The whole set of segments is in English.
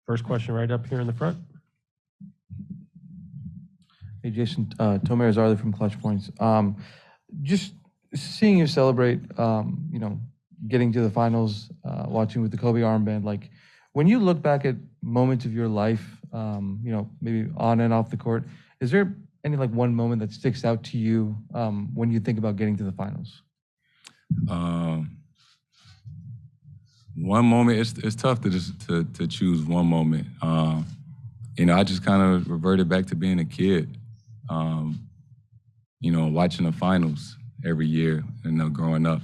First question right up here in the front. Hey, Jason, Tomer Zarli from Clutch Points. Just seeing you celebrate, getting to the finals, watching with the Kobe armband, like when you look back at moments of your life, maybe on and off the court, is there any like one moment that sticks out to you when you think about getting to the finals? One moment, it's tough to just to choose one moment. I just kind of reverted back to being a kid. Watching the finals every year, growing up.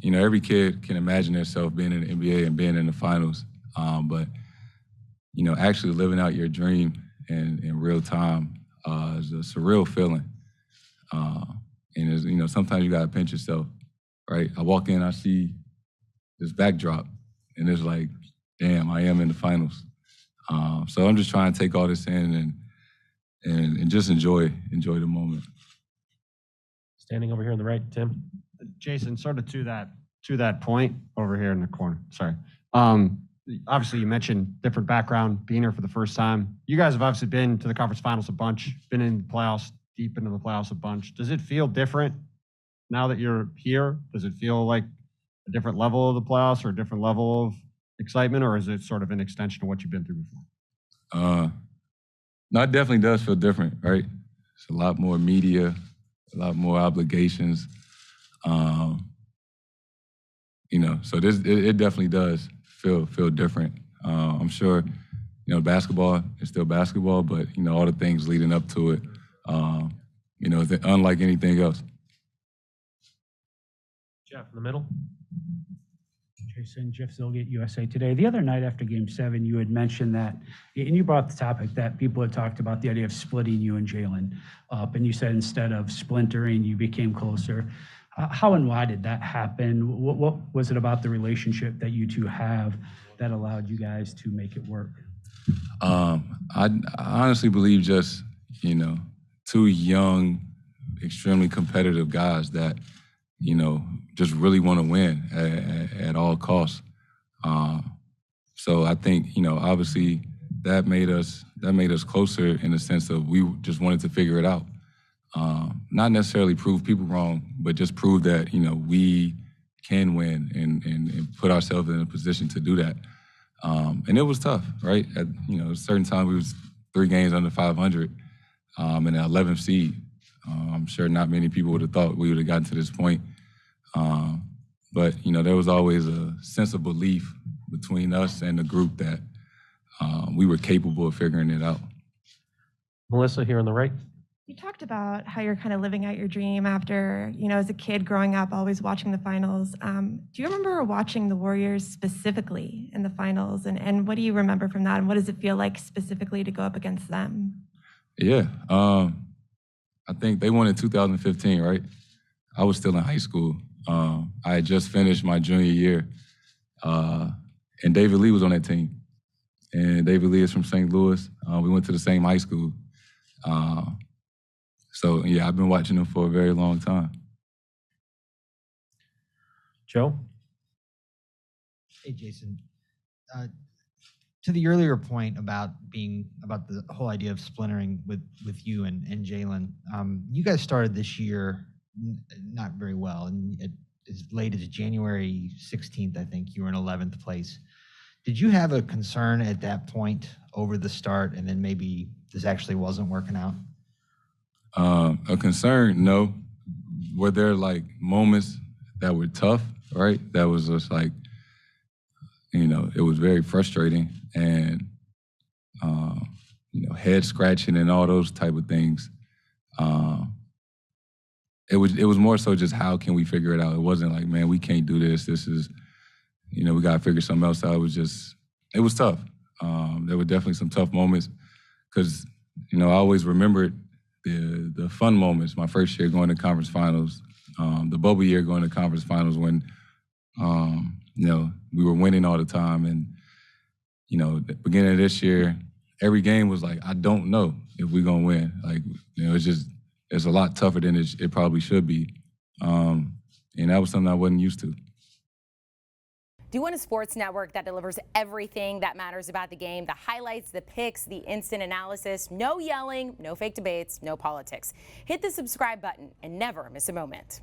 Every kid can imagine themselves being in the NBA and being in the finals. But actually living out your dream in real time is a surreal feeling. Sometimes you gotta pinch yourself, right? I walk in, I see this backdrop, and it's like, damn, I am in the finals. So I'm just trying to take all this in and just enjoy the moment. Standing over here on the right, Tim. Jason, sort of to that point over here in the corner. Sorry. Obviously, you mentioned different background, being here for the first time. You guys have obviously been to the conference finals a bunch, been in the playoffs, deep into the playoffs a bunch. Does it feel different now that you're here? Does it feel like a different level of the playoffs or a different level of excitement, or is it sort of an extension of what you've been through before? No, it definitely does feel different, right? It's a lot more media, a lot more obligations. So it definitely does feel different. I'm sure, basketball is still basketball, but all the things leading up to it, it's unlike anything else. Jeff in the middle. Jason, Jeff Zilgate, USA Today. The other night after Game 7, you had mentioned that, and you brought the topic that people had talked about the idea of splitting you and Jaylen up, and you said instead of splintering, you became closer. How and why did that happen? What was it about the relationship that you two have that allowed you guys to make it work? I honestly believe just, two young, extremely competitive guys that, just really want to win at all costs. So I think, obviously that made us closer in the sense of we just wanted to figure it out. Not necessarily prove people wrong, but just prove that, we can win and put ourselves in a position to do that. And it was tough, right? At, a certain time we was 3 games under 500 and an 11th seed. I'm sure not many people would have thought we would have gotten to this point. But, there was always a sense of belief between us and the group that we were capable of figuring it out. Melissa here on the right. You talked about how you're kind of living out your dream after, as a kid growing up, always watching the finals. Do you remember watching the Warriors specifically in the finals? And what do you remember from that? And what does it feel like specifically to go up against them? Yeah. I think they won in 2015, right? I was still in high school. I had just finished my junior year. And David Lee was on that team. And David Lee is from St. Louis. We went to the same high school. So, yeah, I've been watching them for a very long time. Joe? Hey, Jason. To the earlier point about the whole idea of splintering with you and Jaylen, you guys started this year not very well, and as late as January 16th, I think you were in 11th place. Did you have a concern at that point over the start, and then maybe this actually wasn't working out? A concern, no. Were there like moments that were tough, right? That was just like, it was very frustrating and, head scratching and all those type of things. It was more so just how can we figure it out? It wasn't like, man, we can't do this. This is, we got to figure something else out. It was tough. There were definitely some tough moments because, I always remembered the fun moments. My first year going to conference finals, the bubble year going to conference finals when, we were winning all the time. And, the beginning of this year, every game was like, I don't know if we're going to win. Like, it's a lot tougher than it probably should be. And that was something I wasn't used to. Do you want a sports network that delivers everything that matters about the game? The highlights, the picks, the instant analysis, no yelling, no fake debates, no politics. Hit the subscribe button and never miss a moment.